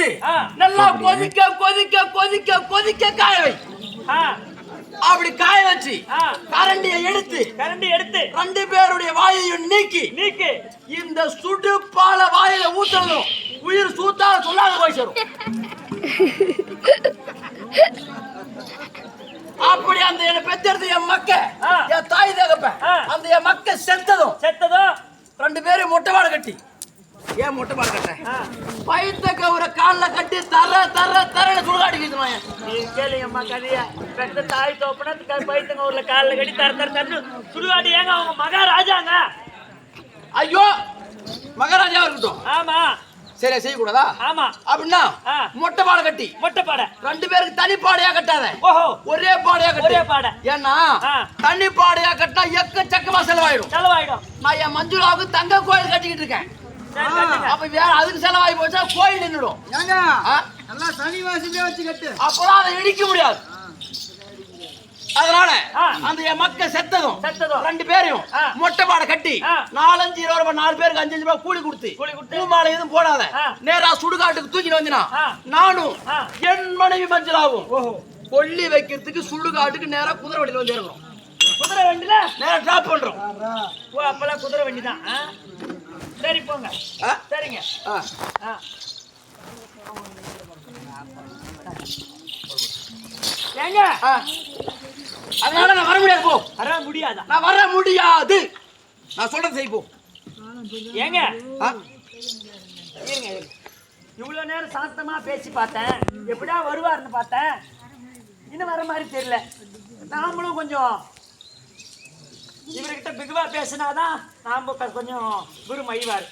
எடுத்து நல்லா கொதிக்க கொதிக்க கொதிக்க கொதிக்க காய வை. அப்படி காய வச்சு கரண்டியை எடுத்து 2 பேருடைய வாயையும் நீக்கி இந்த சுடு பால வாயில ஊத்தணும். உயிர் சூத்தா சொல்லாத போய் சேரும். அப்படி அந்த என்ன பெத்தெடுத்து என் மக்க என் தாய் தகப்ப அந்த என் மக்க செத்ததும் 2 பேரும் மொட்டைவாடு கட்டி ஏன் மொட்டைவாடு கட்ட பைத்த கவுர கால்ல கட்டி தர சுடுகாடிக்கிட்டு நீ கேளுங்கம்மா கதைய பெத்த தாய் தோப்பனா பைத்த கவுர்ல கால்ல கட்டி தர சுடுகாடி ஏங்க அவங்க மகாராஜாங்க. ஐயோ மகாராஜா இருக்கட்டும். ஆமா சரி செய்யக்கூடாதா? ஆமா. அப்படின்னா மொட்டை பாடை கட்டி 2 பேருக்கு தனி பாடையா கட்டாத. ஓஹோ ஒரே பாடையா கட்டு. ஒரே பாடை. ஏன்னா தனி பாடையா கட்டினா எக்கச்சக்கமா செலவாயிடும். நான் என் மஞ்சுளாவுக்கு தங்க கோயில் கட்டிக்கிட்டு இருக்கேன். அப்ப வேற அதுக்கு செலவாகி போச்சா கோயில் நின்றுடும். நல்லா தனி வாசிலே வச்சு கட்டு. அப்பதான் அதை இடிக்க முடியாது. அதனால அந்த என் மக்க செத்ததும் 2 பேரையும் மொட்டை பாடை கட்டி 4-5 ரூபாய் 4 பேருக்கு 5-5 ரூபாய் கூலி கொடுத்து பூமாலை எதுவும் போடாத நேரா சுடுகாட்டுக்கு தூக்கிட்டு வந்தினா நானும் என் மனைவி மஞ்சளாவும் கொல்லி வைக்கிறதுக்கு சுடுகாட்டுக்கு நேரா குதிரை வண்டியில வந்து இறங்குறோம். குதிரை வண்டியில நேரா டிராப் பண்றோம். அப்பெல்லாம் குதிரை வண்டி தான். சரி போங்க. சரிங்க. ஏங்க அதனால நான் வர முடியாது. போ. வர முடியாதா? நான் வர முடியாது. நான் சொல்றது செய் போ. ஏங்க இவ்வளவு நேரம் சாந்தமா பேசி பார்த்தேன். எப்படியா வருவாருன்னு பார்த்தேன். இன்னும் வர மாதிரி தெரியல. நாமளும் கொஞ்சம் இவர்கிட்ட பிகுவா பேசினாதான் நாம கொஞ்சம் குரு மகிழ்வாரு.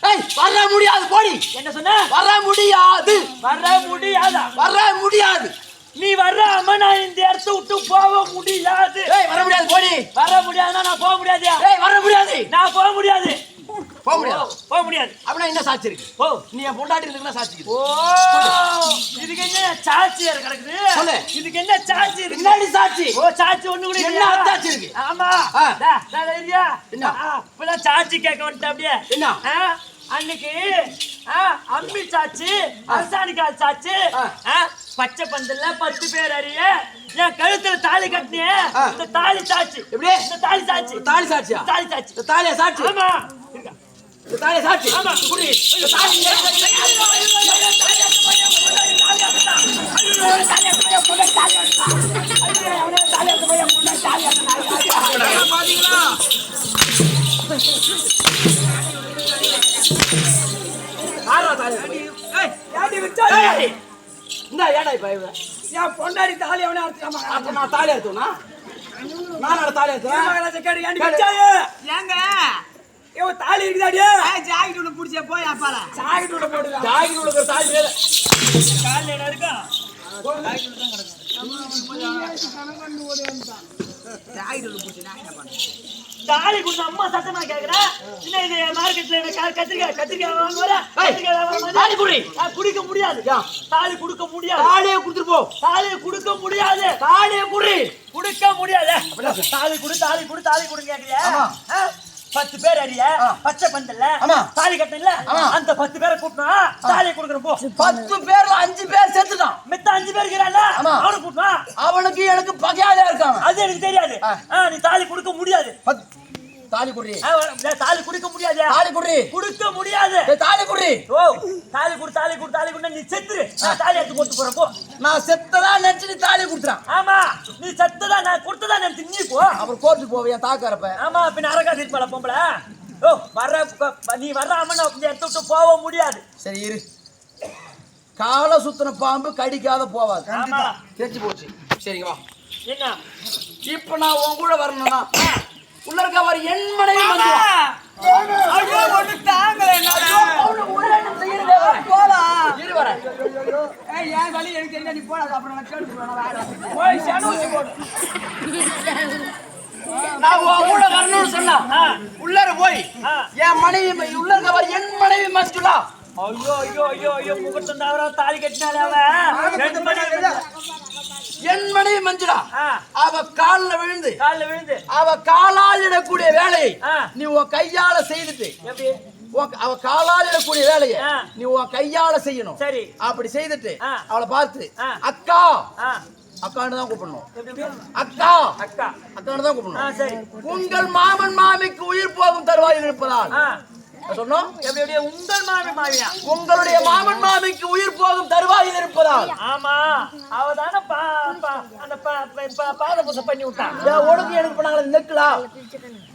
வர முடியாது. போடி. என்ன சொன்ன? வர முடியாது. வர முடியாதா? வர முடியாது. நீ வர்றாம நான் இந்த இடத்த விட்டு போக முடியாது. வர முடியாது. போடி. வர முடியாதுன்னா நான் போக முடியாது. வர முடியாது. நான் போக முடியாது. போக முடியாது. அப்படின்னா என்ன சாட்சி இருக்கு? ஓ நீ என் பொண்டாட்டி இருக்குன்னா சாட்சி இருக்கு. ஓ இதுக்கு என்ன சாட்சி கிடக்குது? சொல்லு. இதுக்கு என்ன சாட்சி இருக்கு? என்னடி சாட்சி? ஓ சாட்சி ஒண்ணு கூட என்ன சாட்சி இருக்கு? ஆமா என்ன இப்பதான் சாட்சி கேட்க வந்துட்டேன். அப்படியே என்ன அன்னைக்கு அம்மி சாட்சி அரசாணிக்கால் சாட்சி பச்சை பந்தல்ல 10 பேர் அறிய என் கழுத்துல தாலி கட்டினே இந்த தாலி சாட்சி. எப்படி? இந்த தாலி சாட்சி. தாலி சாட்சியா? தாலி சாட்சி. தாலியா சாட்சி? ஆமா இந்த தாலி சாட்சி. ஆமா குடி. இந்த தாலி என் பொண்டாடி தாலி அவனே அறுத்துக்காம. அப்ப நான் தாலி எடுத்தோம்னா நான் தாலி எடுத்தேன். ஏங்க இவன் தாலி இருக்குதாடியே ஜாக்கெட் உள்ள புடிச்சே போய் அப்பால ஜாக்கெட் உள்ள போடு. ஜாக்கெட் உள்ள தாலி வேற கால்ல என்ன இருக்கா? ஜாக்கெட் உள்ள தான் கிடக்கு. கணக்கண்டு ஓடியான்டா. ஜாக்கெட் உள்ள புடிச்சே நான் என்ன பண்ணேன்? தாலி குடுத்த அம்மா சத்தமா கேக்குறா. என்ன இது மார்க்கெட்ல கத்திரிக்காய் வாங்குறா? தாலி குடி. குடிக்க முடியாது. தாலி கொடுக்க முடியாது. தாலியை கொடுத்துட்டு போ. தாலியை கொடுக்க முடியாது. தாலியை குடி. கொடுக்க முடியாது. தாலி குடு கேக்குறியா? 10 பேர் அறிய பச்சை பந்தல்ல தாலி கட்டல அந்த 10 பேரை கூட்டணும். தாலியை கொடுக்கணும் போ. 10 பேர்ல 5 பேர் செத்துட்டான். மித்த 5 பேர் இருக்கிறான்ல அவனுக்கு கூட்டணும். அவனுக்கு எனக்கு பகையாளியா இருக்காங்க. அது எனக்கு தெரியாது. நீ தாலி கொடுக்க முடியாது. தாலி குடி. தாலி குடிக்க முடியாது. தாலி குடி. குடுக்க முடியாது. தாலி குடி. ஓ தாலி குடு நீ செத்துரு. நான் தாலி எடுத்து போட்டு போறேன் போ. நான் செத்ததா நினைச்சு நீ தாலி குடுத்துறான். ஆமா நீ செத்ததா நான் கொடுத்ததா நினைச்சு நீ போ. அப்புறம் கோர்ட்டுக்கு போவியா தாக்கறப்ப? ஆமா பின்ன அரகா திருப்பல பொம்பள. ஓ நீ வர்றாம நான் இந்த இடத்த விட்டு போக முடியாது. சரி இரு. கால சுத்தின பாம்பு கடிக்காத போவாது. ஆமா தெரிஞ்சு போச்சு. சரிங்க வா. என்ன இப்ப நான் உன் கூட வரணும்னா உள்ள இருக்க வர என் மனைவி வந்துவா. ஐயோ ஒண்ணு தாங்கல என்ன போலாம். இரு வர. ஏன் வலி எனக்கு தெரிஞ்சா நீ போடாத. அப்புறம் நான் கேட்டு போறேன். போய் சனூசி போடு. நான் உன் கூட வரணும்னு சொன்னா உள்ளர போய் என் மனைவி உள்ள இருக்க வர என் மனைவி மஞ்சுளா. ஐயோ முகூர்த்தம் தவறா தாலி கட்டினாலே அவ என் மனைவி மஞ்சுளா. அவ காலில் விழுந்து விழுந்து அவ காலால் இடக்கூடிய வேலையை நீ உன் கையால செய்துட்டு அவ காலால் இடக்கூடிய வேலையை ஆ. நீ உன் கையால செய்யணும். சரி. அப்படி செய்துட்டு ஆ. அவளை பார்த்து ஆ. அக்கா ஆ, அக்கான்னு தான் கூப்பிடணும். எப்படி? அக்கா அக்கா. அக்கான்னு தான் ஆ, கூப்பிடணும். சரி. உங்கள் மாமன் மாமிக்கு உயிர் போகும் தருவாயில் இருப்பதால் ஆ, சொன்னோம். எப்படி உங்கள் மாமி மாமியா? உங்களுடைய மாமன் மாமிக்கு உயிர் போகும் தருவாயில் இருப்பதால் ஆமா, அவதான அந்த பாத பூசை பண்ணி விட்டான். ஒழுங்கு எனக்கு பண்ணாங்களே நிற்கலாம்.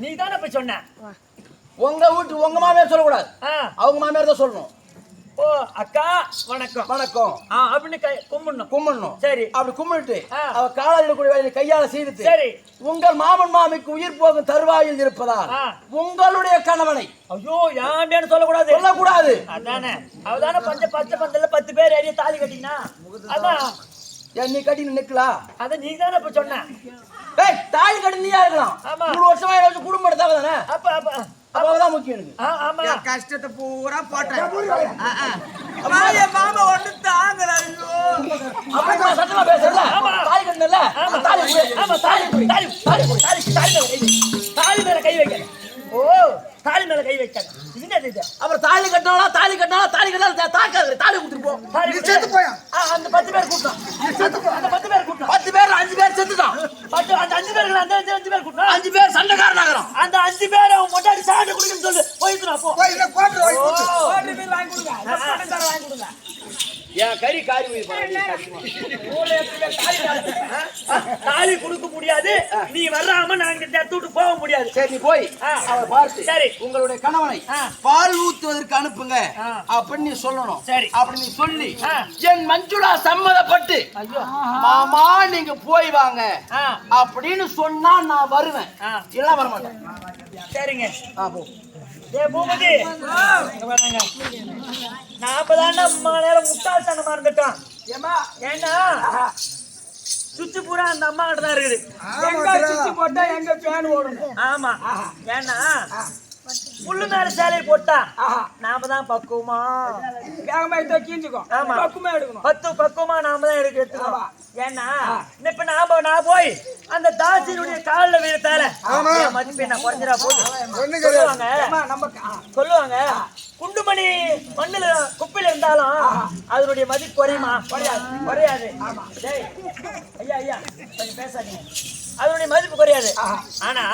நீ தானே போய் சொன்ன. உங்க வீட்டு உங்க மாமியார் சொல்லக்கூடாது, ஆ, அவங்க மாமியார் தான் சொல்லணும். ஓ அக்கா வணக்கம் வணக்கம் அப்படின்னு கும்பிடணும். கும்பிடணும். சரி. அப்படி கும்பிட்டு ஆ. அவ காலால் இடக்கூடிய வேலையை கையால செய்துட்டு சரி. உங்கள் மாமன் மாமிக்கு உயிர் போகும் தருவாயில் இருப்பதால் ஆ. உங்களுடைய கணவனை ஐயோ ஏன் சொல்லக்கூடாது. சொல்லக்கூடாது. அதானே அவதான பச்சை பந்தல்ல 10 பேர் ஏறி தாலி கட்டினா அதான் ஏன் நீ கட்டி நிக்கலாம்? அத நீ தானே இப்ப சொன்ன. ஏய் தாலி கட்டி நீயா இருக்கலாம். ஆமா. 3 வருஷமா எனக்கு குடும்பம் எடுத்தாங்க தானே. அப்ப அப்பதான் முக்கியம் எனக்கு. ஆமா என் கஷ்டத்தை பூரா போட்டேன். மாமா ஒண்ணு தாங்குறாரு. அப்ப சத்தமா பேசல. ஆமா. தாலி கட்டல. ஆமா. தாலி குடு. ஆமா, தாலி மேல கை வைக்க. ஓ தாலி மேல கை வைக்க. இது என்னது இது? அப்புறம் தாலி கட்டணும் தாலி தாக்காது. தாலி குடுத்து போ. தாலி நீ செத்து போயா? அந்த 10 பேர் கூட்டம். அந்த 10 பேர் கூட்டம். 10 பேர் 5 பேர் செத்துட்டான். அந்த 5 பேர்கள் அந்த 5 பேர் கூட்டம். 5 பேர் சண்டைக்காரன் ஆகறான். அந்த 5 பேரை மொட்டாடி சாப்பிட்டு குடிக்கணும்னு சொல்லு. போயிட்டு போ. போய் இல்ல கோட்டர் வாங்கி கொடு. கோட்டர் மீன் வாங்கி கொடுங்க. இந்த பணக்கார வாங்கி கொடுங்க. ஏன் கறி காரி போய் பாருங்க. தாலி கொடுக்க முடியாது. நீ வராம நாங்க தூட்டு போக முடியாது. சரி நீ போய் அவளை பார்த்து சரி. உங்களுடைய கணவனை ஆ. பால் ஊத்துவதற்கு அனுப்புங்க ஆ. அப்படின்னு நீ சொல்லணும். சரி. அப்படி நீ சொல்லி ஆ. என் மஞ்சுளா சம்மதப்பட்டு ஐயோ மாமா நீங்க போய் வாங்க ஆ. அப்படின்னு சொன்னா நான் வருவேன். ஆ. இல்ல வர மாட்டேன். சரிங்க. போ. பூமதி நாம தான் நம்ம நேரம் முட்டாள்தனமா இருந்துட்டோம். ஏமா ஏன்னா சுச்சு பூரா அந்த அம்மா கிட்ட தான் இருக்குது. எங்க சுத்தி போட்டா எங்க ஃபேன் ஓடும். ஆமா ஏன்னா புல்லு மேல சேலை போட்டா நாம தான் பக்குவமா வேகமா எடுத்து கீஞ்சுக்கோ. ஆமா. பக்குமா எடுக்கணும். பக்குவமா நாம தான் எடுத்துக்கணும். ஏன்னா இப்ப நான் போய் அந்த தாசினுடைய காலில் விழுத்தால மதிப்பை நான் குறைஞ்சிடா போது சொல்லுவாங்க. குண்டுமணி மண்ணுல குப்பையில இருந்தாலும் அதனுடைய மதிப்பு குறையுமா? குறையாது. ஐயா கொஞ்சம் பேசாதீங்க. அதனுடைய மதிப்பு குறையாது. ஆனா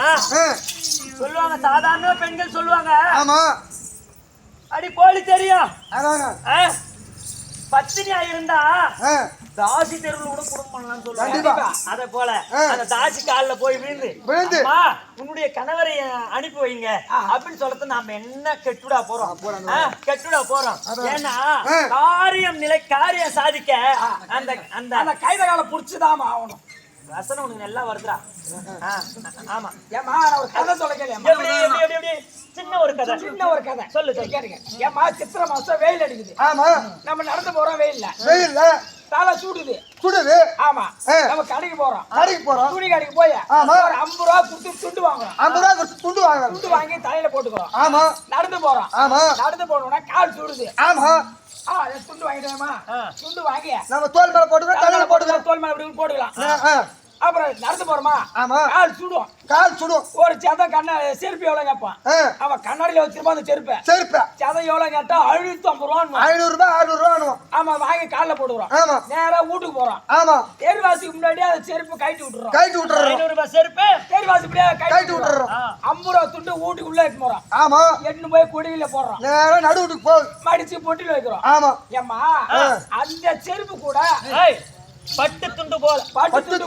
சொல்லுவாங்க சாதாரண பெண்கள் சொல்லுவாங்க அடி போலி தெரியும் பத்தினியா இருந்தா தாசி தெருவில் கூட குடும்பம் பண்ணலாம்னு சொல்லுவாங்க. அதே போல அந்த தாசி காலில் போய் விழுந்து உன்னுடைய கணவரை அனுப்பி வைங்க அப்படின்னு சொல்றது நாம என்ன கெட்டுடா போறோம். ஏன்னா காரியம் சாதிக்க அந்த அந்த கைத கால புடிச்சுதான் ஆகணும். ரசனை உனக்கு நல்லா வருதுடா. ஆமா ஏமா ஒரு கதை சொல்ல கேளு. சின்ன ஒரு கதை சொல்லு கேளுங்க. ஏமா சித்திரை மாசம் வெயில் அடிக்குது. ஆமா. நம்ம நடந்து போறோம் வெயில்ல தலை சுடுது. ஆமா. நம்ம கடைக்கு போறோம். துணி கடைக்கு போய் ஒரு 50 ரூபா கொடுத்து துண்டு வாங்குறோம். துண்டு வாங்கி தலையில போட்டுக்கிறோம். ஆமா. நடந்து போறோம். நடந்து போனோம்னா கால் சுடுது. ஆமா. துண்டு வாங்கிட்டேமா துண்டு வாங்கி நம்ம தோல் மேல போட்டுக்கலாம். தோல் மேல அப்படி போட்டுக்கலாம். அப்புறம் நடந்து போறோமா கால் சுடும். ஒரு சதம் செருப்பு எவ்வளவு கேட்பான். அவன் கண்ணாடியில வச்சிருப்பான் அந்த செருப்பு சதம் எவ்வளவு கேட்டா 550 ரூபா. ஆமா வாங்கி காலில் போட்டுக்கிறோம். நேரா வீட்டுக்கு போறோம். தேர்வாசிக்கு முன்னாடியே அந்த செருப்பு கழட்டி விட்டுறோம். 500 ரூபாய் செருப்பு தேர்வாசி கழட்டி விட்டுறோம். 50 ரூபா துண்டு வீட்டுக்கு உள்ள எடுத்து போறோம். எட்டு போய் குடியில போடுறோம். நேரம் நடுவுக்கு போய் மடிச்சு பொட்டில வைக்கிறோம். ஏமா அந்த செருப்பு கூட பட்டு துண்டு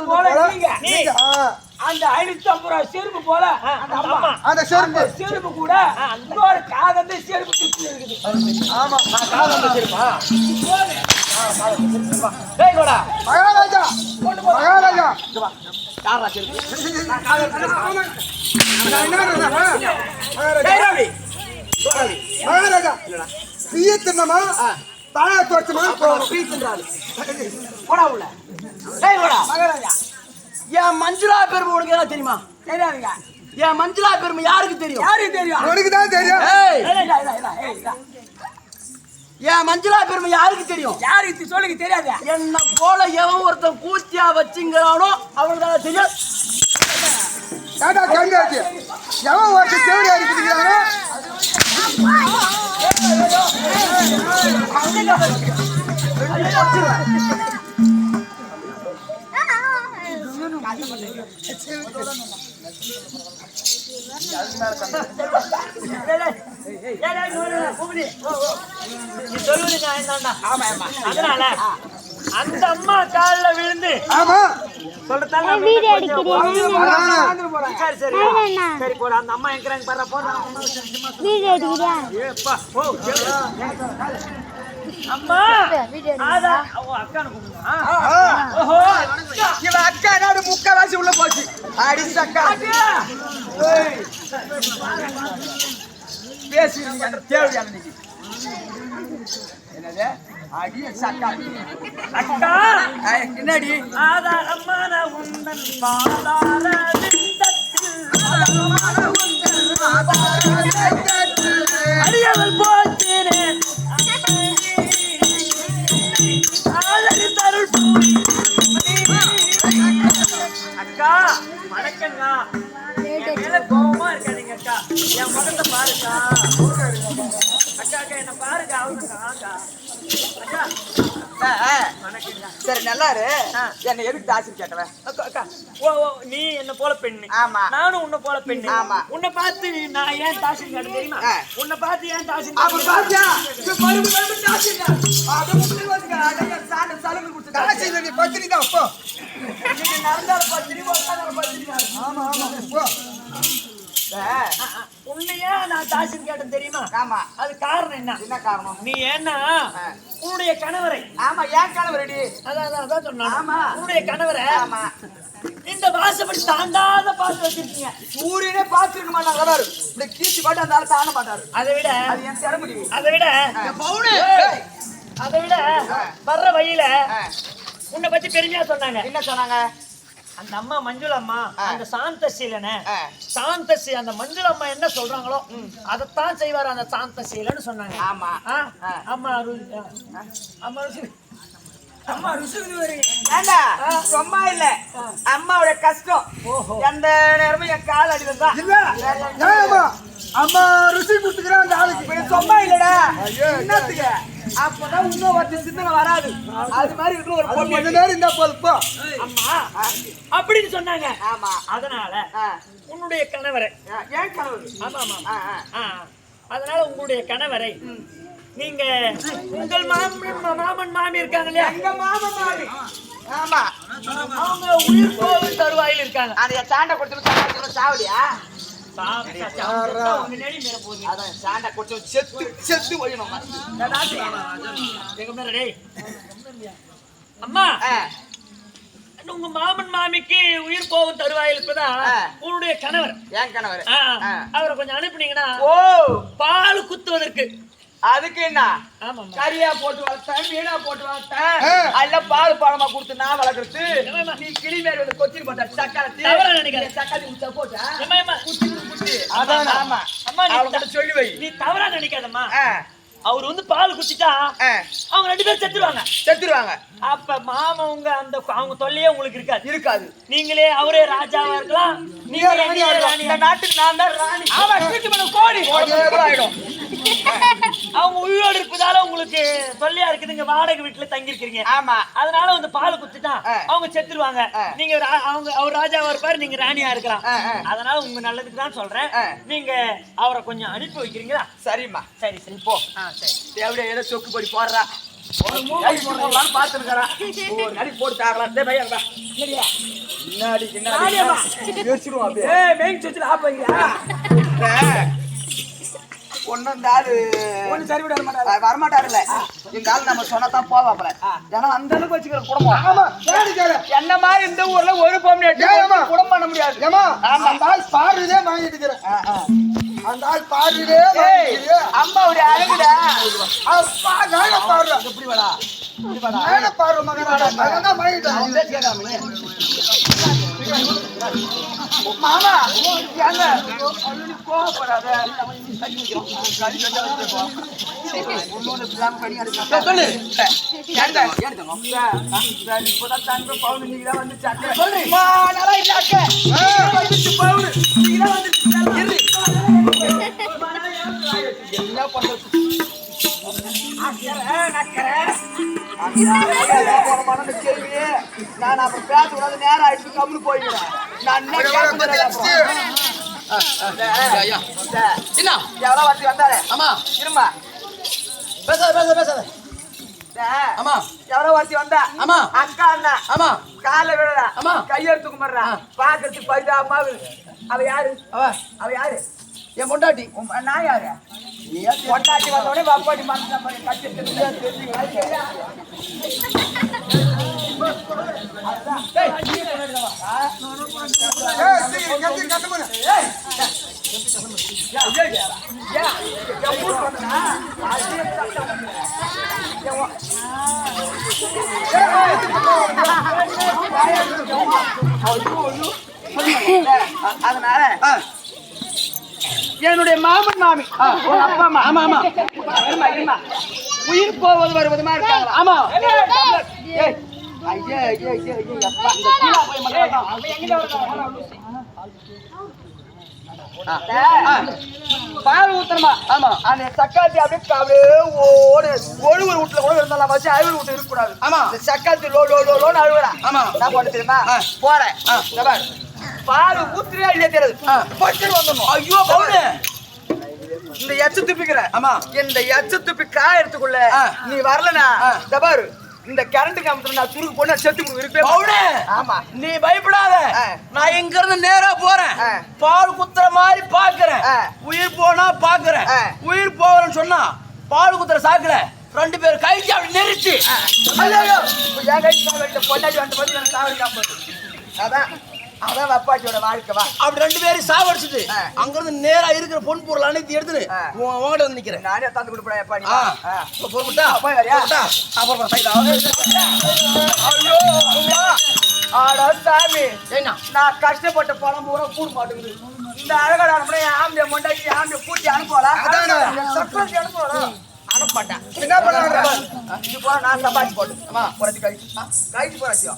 போல நீங்க அந்த 550 ரூபாய் செருப்பு போல அந்த செருப்பு கூட இன்னொரு காதந்த செருப்பு சுத்தி இருக்குது. ஆமா காதந்த செருப்பா டேய் கோடா மகாராஜா காரா செருப்பு மகாராஜா சீயத்தனமா தாயா தோச்சமா பீத்துன்றாரு போடா உள்ள. டேய் கோடா மகாராஜா என் மஞ்சுளா பெருமை உனக்கு என்ன தெரியுமா? தெரியாதுங்க. என் மஞ்சுளா பெருமை யாருக்கு தெரியும்? உனக்கு தான் தெரியும். என் மஞ்சுளா பெருமை யாருக்கு தெரியும்? யாருக்கு சொல்லுங்க தெரியாது. என்ன போல எவன் ஒருத்தன் கூத்தியா வச்சுங்கிறானோ அவனுக்கு தான் தெரியும். கண்டாச்சு எவன் ஒருத்தர் தேவையா இருக்கிறானோ அதனால அந்த அம்மா கால்ல விழுந்து சரி போட அந்த அம்மா எங்கிறாங்க பாரு போடுறாங்க அம்மா அக்கா நாடு முக்காவாசி உள்ள போச்சு அடிச்சு அக்கா பேசி தேவையான இன்னைக்கு என்னது அடி சக்கா அக்கா என்னடி ஆதாரமான உந்தன் பாதார அடியவள் போச்சினேன் தருள் அக்கா வணக்கங்க மேல கோபமா இருக்காதீங்க அக்கா என் முகத்தை பாருக்கா அக்கா அக்கா என்ன பாருங்க அவனுக்கா அக்கா வணக்கங்க சரி நல்லா இரு என்ன எதுக்கு தாசி கேட்டவன் அக்கா அக்கா ஓ ஓ நீ என்ன போல பெண்ணு ஆமா நானும் உன்னை போல பெண்ணு ஆமா உன்னை பார்த்து நான் ஏன் தாசி கேட்ட தெரியுமா உன்னை பார்த்து ஏன் தாசி அப்ப பாத்தியா மறுபடியும் மறுபடியும் தாசி அது முக்கியம் வந்துங்க அட சாண்ட சலங்க கொடுத்து தாசி நீ பத்தினி தான் போ நீங்க நடந்தால பத்தினி போறால பத்தினி ஆமா ஆமா போ உன்னையா நான் தாசி கேட்டேன் தெரியுமா ஆமா அது காரணம் என்ன காரணம் நீ என்ன உன்னுடைய கணவரை ஆமா ஏன் கணவரடி அதான் சொன்னா ஆமா உன்னுடைய கணவரை ஆமா இந்த வாசப்படி தாண்டாத பார்த்து வச்சிருக்கீங்க சூரியனே பார்த்துக்க மாட்டாங்க பாரு இந்த கீச்சு பாட்டு அந்த ஆளை தாண்ட மாட்டாரு அதை விட அது என் திறமை அதை விட வர்ற வழியில உன்னை பத்தி பெருமையா சொன்னாங்க என்ன சொன்னாங்க அந்த அம்மா மஞ்சுள அம்மா அந்த சாந்தசீலனை சாந்தசி அந்த மஞ்சுள அம்மா என்ன சொல்றாங்களோ அதைத்தான் செய்வார் அந்த சாந்தசீலன்னு சொன்னாங்க ஆமா அம்மா அம்மா அம்மா ருசுன்னு வரீங்க ஏண்டா சும்மா இல்ல அம்மாவோட கஷ்டம் எந்த நேரமும் என் கால் அடிதான் தான் இல்ல அம்மா ருசி கொடுத்துக்கிறேன் அந்த ஆளுக்கு சும்மா இல்லடா என்னத்துக்கு அப்பதான் இன்னும் ஒரு சிந்தனை வராது அது மாதிரி இருக்கிற ஒரு பொண்ணு கொஞ்ச நேரம் இருந்தா போதுப்போ அம்மா அப்படின்னு சொன்னாங்க ஆமா அதனால உன்னுடைய கணவரை ஏன் கணவர் ஆமா ஆமா அதனால உங்களுடைய கணவரை நீங்க உங்கள் மாமன் மாமி இருக்காங்க இல்லையா எங்க மாமன் மாமி ஆமா அவங்க உயிர் போகும் தருவாயில் இருக்காங்க அந்த சாண்டை கொடுத்து சாவடியா உங்க நெடி மேல போகுது அதான் சாண்டை கொடுத்து செத்து செத்து ஒழியணும் எங்க மேல டேய் அம்மா உங்க மாமன் மாமிக்கு உயிர் போகும் தருவாயில் இருப்பதா உன்னுடைய கணவர் ஏன் கணவர் அவரை கொஞ்சம் அனுப்புனீங்கன்னா ஓ பால் குத்துவதற்கு அதுக்கு என்ன கரியா போட்டு வளர்த்தேன் மீனா போட்டு வளர்த்தேன் அல்ல பால் பழமா கொடுத்து நான் வளர்க்கறது நீ கிளி மேல வந்து கொச்சிட்டு போட்ட சக்காலத்தி சக்காலத்தி குச்சா போட்டா குச்சி அதான் ஆமா அம்மா நீ சொல்லி வை நீ தவறா நினைக்காதம்மா அவர் வந்து பால் குடிச்சிட்டா அவங்க ரெண்டு பேரும் செத்துருவாங்க அப்ப மாமா உங்க அந்த அவங்க தொல்லையே உங்களுக்கு இருக்காது நீங்களே அவரே ராஜாவா இருக்கலாம் நீங்க ராணியா இருக்கலாம் இந்த நாட்டுக்கு நான் தான் ராணி ஆமா கோடி ஆயிடும் அவங்க உயிரோடு இருப்பதால உங்களுக்கு தொல்லையா இருக்குதுங்க வாடகை வீட்டுல தங்கி இருக்கீங்க ஆமா அதனால வந்து பால் குத்துட்டா அவங்க செத்துருவாங்க நீங்க அவங்க அவர் ராஜாவா இருப்பாரு நீங்க ராணியா இருக்கலாம் அதனால உங்க நல்லதுக்கு தான் சொல்றேன் நீங்க அவரை கொஞ்சம் அனுப்பி வைக்கிறீங்களா சரிம்மா சரி சரி போ சரி தேவையா ஏதோ சொக்கு பொடி போடுறா பாத்துருக்கா ஒரு நடி போட்டு தாரலாம் ஒன்னும் இந்த ஆளு வரமாட்டாருல்ல இந்த ஆள் நம்ம சொன்னதான் போவாப்புல ஏன்னா அந்த அளவுக்கு வச்சுக்கிற குடும்பம் என்ன மாதிரி இந்த ஊர்ல ஒரு பொண்ணு குடும்பம் பண்ண முடியாது அந்த ஆள் பாடுறதே வாங்கிட்டு இருக்கிறேன் அந்த ஆள் பாடுறதே அம்மா ஒரு அழகுடா பாடுற எப்படி வாடா பாடுற மகன் மாமா கோவப்படாத வந்து என்ன பண்றது? நான் அப்புறம் பேச கூடாது, நேரம் ஆயிடுச்சு, கம்முனு போயிடுறேன். நான் என்ன ஐயா, என்ன? எவ்வளவு வாட்டி வந்தாரு? ஆமா, இருமா. பேசாத. ஆமா, எவ்வளவு வாட்டி வந்தா? ஆமா, அக்கா அண்ணா. ஆமா, கால விழா. ஆமா, கையெடுத்து கும்பிடுறா. பாக்கிறதுக்கு பரிதாபமா இருக்கு. அவ யாரு? அவ யாரு? என் பொண்டாட்டி. நான் யாரு? பொண்டாட்டி வந்தோடனே பாப்பாட்டி மாத்தி கட்டி அதனால என்னுடைய மாமன் மாமி அப்பா அம்மா. ஆமா ஆமா, உயிர் போவது வருவதுமா இருக்காங்க. ஆமா, பால் ஊத்தணுமா? ஆமா, அந்த சக்காத்தி அப்படியே ஓடு ஒழுவர் வீட்டுல கூட இருந்தாலும் வச்சு அழுவர் வீட்டு இருக்க கூடாது. ஆமா, சக்காத்தி லோன்னு அழுவுறா. ஆமா, நான் போட்டு தெரியுமா? போறேன், பால் ஊத்துறியா இல்லையா தெரியாது, பட்டு வந்துடணும். ஐயோ பவுனு, இந்த எச்ச துப்பிக்கிற. ஆமா, இந்த எச்ச துப்பி காயறதுக்குள்ள நீ வரலனா தபாரு இந்த கரண்ட் கம்பத்துல நான் துருக்கு போனா செத்து இருப்பேன். பவுனு, ஆமா, நீ பயப்படாத. நான் இங்க இருந்து நேரா போறேன், பால் குத்துற மாதிரி பாக்குறேன். உயிர் போனா பாக்குறேன், உயிர் போறேன்னு சொன்னா பால் குத்துற சாக்குல 2 பேர் கைக்கு அப்படி நெரிச்சு என் கை பொண்டாடி வந்து வந்து எனக்கு சாவடிக்காம அதான் அதான் அப்பாச்சியோட வாழ்க்கை. வா, அப்படி 2 பேரும் சாவடிச்சுட்டு அங்க இருந்து நேரா இருக்கிற பொன் பொருள் அனைத்து எடுத்துட்டு உங்ககிட்ட வந்து நிக்கிறேன். நானே தந்து கொடுப்பேன். எப்பா நீ பொறுப்பட்டா போய் வரியா? அப்புறம் ஐயோ ஆடா சாமி, என்ன நான் கஷ்டப்பட்ட பணம் பூரா கூட மாட்டேங்குது. இந்த அழகான ஆம்பிய மொண்டாக்கி ஆம்பிய கூட்டி அனுப்பலாம், சர்ப்ரைஸ் அனுப்பலாம். அனுப்பமாட்டேன். என்ன பண்ண இது போல நான் சம்பாதிச்சு போட்டு புறத்தி கழிச்சு போறாச்சியோ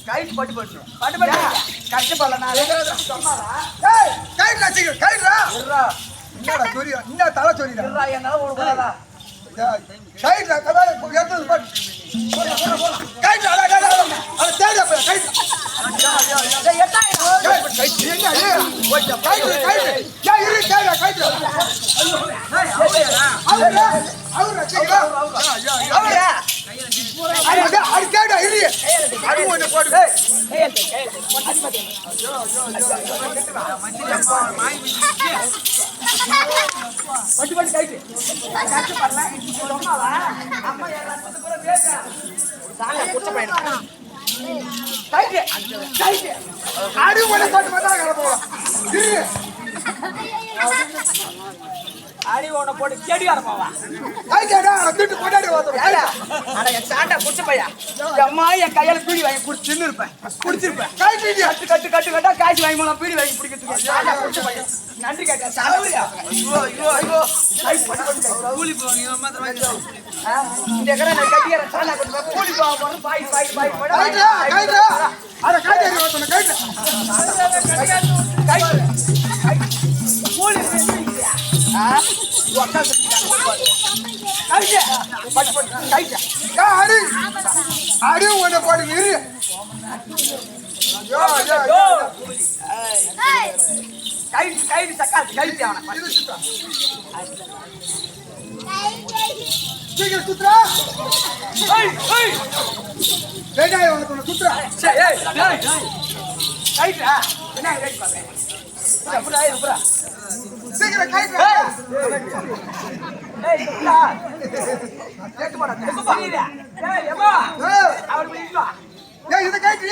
கைட்டு பட்டு கஷ்டப்படல. நான் சொன்னாரா என்ன தலை சொல்லிடுறா என்னால ஒரு கூடாதா அடி உன போட்டு செடி வரமாவா சாண்டா குடிச்ச பையா அம்மா என் கையால பீடி வாங்கி குடிச்சுன்னு இருப்பேன், குடிச்சிருப்பேன். கட்டு கட்டு கட்டு கட்டா காய்ச்சி வாங்கி போனா பீடி வாங்கி குடிக்கிறதுக்கு சாண்டா குடிச்ச பையன். நன்றி கேட்டேன் சாப்பிடுறியா? இந்த எக்கரை நான் கட்டிக்கிற சாண்டா குடிப்பேன், கூலி போகணும் பாய் பாய் பாய் கூலி அடி ஒண்ணு போடு இரு. கைது சக்காத்து கைது அவனை சுத்ரா வேண்டாம் உனக்கு சுத்ரா கைதுடா என்ன கைது பாக்குறேன் சீக்கிரம் கைது இதை கைட்டு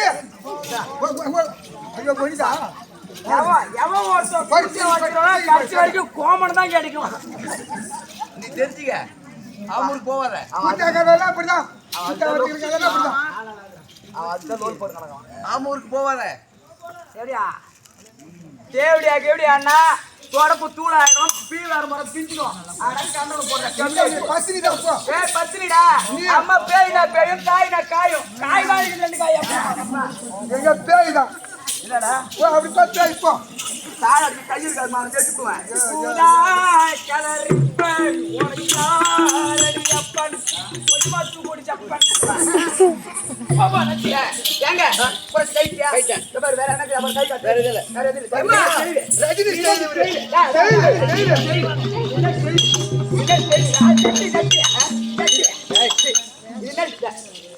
ஐயோ போயிட்டா கடைசி வரைக்கும் கோமன் தான் கிடைக்கும். நீ தெரிஞ்சுக்க, அவங்களுக்கு போவாத. அப்படிதான் ஆமூருக்கு போவாத. சரியா? தேவடியா கேவடியாண்ணா தொடப்பு தூளாயிடும், பீவார மரம் பிஞ்சிடும். பத்திரிடா அம்மா பேயினா பேயும் காயினா காயும் காய் வாங்கிட்டு 2 காய் எங்க பேய் தான் இல்லடா அப்படி பார்த்தா இப்போ தாழ அடிச்சு கை இருக்காது மாலை கேட்டுக்குவேன் ஊதா கலர் பெண் உனக்கு யாரடி அப்பன் கொஞ்சமா தூக்கி சப்பன் பாபா நச்சி ஏங்க ஒரு கைட்டியா இந்த பாரு வேற என்ன அப்புறம் கை காட்டு வேற எது இல்ல வேற எது இல்ல அம்மா, ரஜினி ஸ்டைல் இவரு.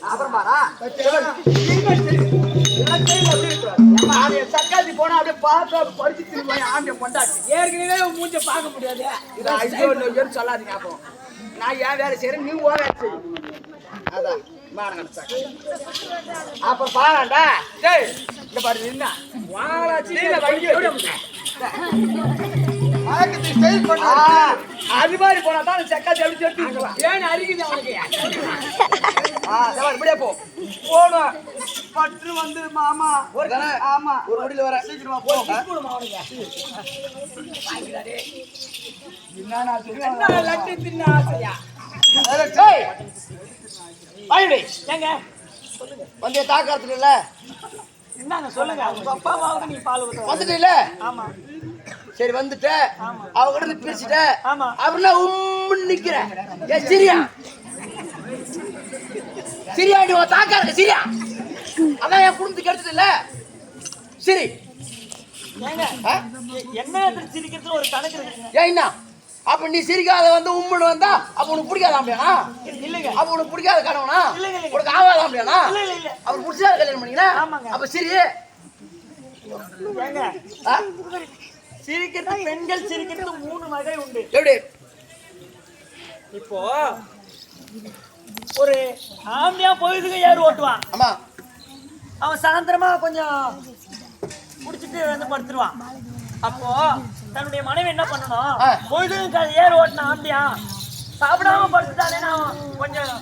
அப்புறம் பாரா சக்காத்தி போனா அப்படியே பார்த்து படிச்சு திரும்ப ஆண்டிய கொண்டாச்சு ஏற்கனவே மூஞ்ச பார்க்க முடியாது இது ஐயோ நொய்யோன்னு சொல்லாதீங்க அப்புறம் நான் ஏன் வேலை செய்யறேன் நீ ஓ வேலை செய்யும் அதான் மானங்க அப்புறம் பாராண்டா டேய் இந்த பாரு என்ன வாங்கலாச்சு ஆக்கத்தி ஸ்டைல் பண்ணா அது மாதிரி போனா தான் சக்காத்தி அப்படி செட்டு ஏன் அருகுது அவனுக்கு இப்படியே போ போணும் பற்று வந்து மாமா ஒரு ஆமா ஒரு முடியல வர சீக்கிரமா போ என்ன லட்டு தின்ன ஆசையா ஏங்க வந்து தாக்காரத்துல இல்ல என்னங்க சொல்லுங்க உங்க அப்பா அம்மாவுக்கு நீ பால் ஊத்த வந்துட்டீல ஆமா சரி வந்துட்ட அவ கூட பேசிட்ட ஆமா. அப்படின்னா உம்முன்னு நிக்கிறேன் ஏ சிரியா சிரியா நீ உன் தாக்கா இருக்க சிரியா அதான் என் குடும்பத்துக்கு எடுத்தது இல்ல சரி ஏங்க என்ன சிரிக்கிறதுல ஒரு கணக்கு இருக்குங்க ஏன் என்ன அப்ப நீ சிரிக்காத வந்து உம்முன்னு வந்தா அப்ப உனக்கு பிடிக்காத அப்படியானா இல்லைங்க அப்ப உனக்கு பிடிக்காத கணவனா இல்லைங்க, இல்லைங்க. உனக்கு ஆகாத அப்படியானா இல்ல இல்ல இல்ல அவர் பிடிச்சா கல்யாணம் பண்ணீங்களா ஆமாங்க. அப்ப சரி ஏங்க ஆ? சிரிக்கிறது பெண்கள் சிரிக்கிறது 3 வகை உண்டு எப்படி இப்போ ஒரு ஆம்பியா பொழுதுக்கு ஏறு ஓட்டுவான் ஆமா அவன் சாயந்தரமா கொஞ்சம் குடிச்சிட்டு வந்து படுத்துருவான் அப்போ தன்னுடைய மனைவி என்ன பண்ணணும் ஆ. பொழுதுக்கு ஏறு ஓட்டின ஆம்பியா சாப்பிடாம படுத்துட்டானே நான் கொஞ்சம்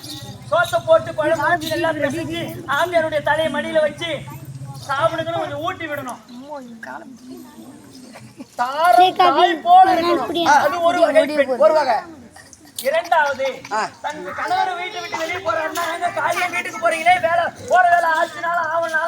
சோத்தை போட்டு குழம்பு எல்லாம் பிசைஞ்சு ஆம்பியாருடைய தலையை மடியில வச்சு சாப்பிடுங்கன்னு கொஞ்சம் ஊட்டி விடணும் தாரம் தாய் போல இருக்கணும். அது ஒரு வகை பெண். ஒரு வகை இரண்டாவது ஆ. தன் கணவர் வீட்டை விட்டு வெளியே போறாருன்னா எங்க காலையில வீட்டுக்கு போறீங்களே வேலை போற வேலை ஆச்சுனாலும் ஆவனாலும்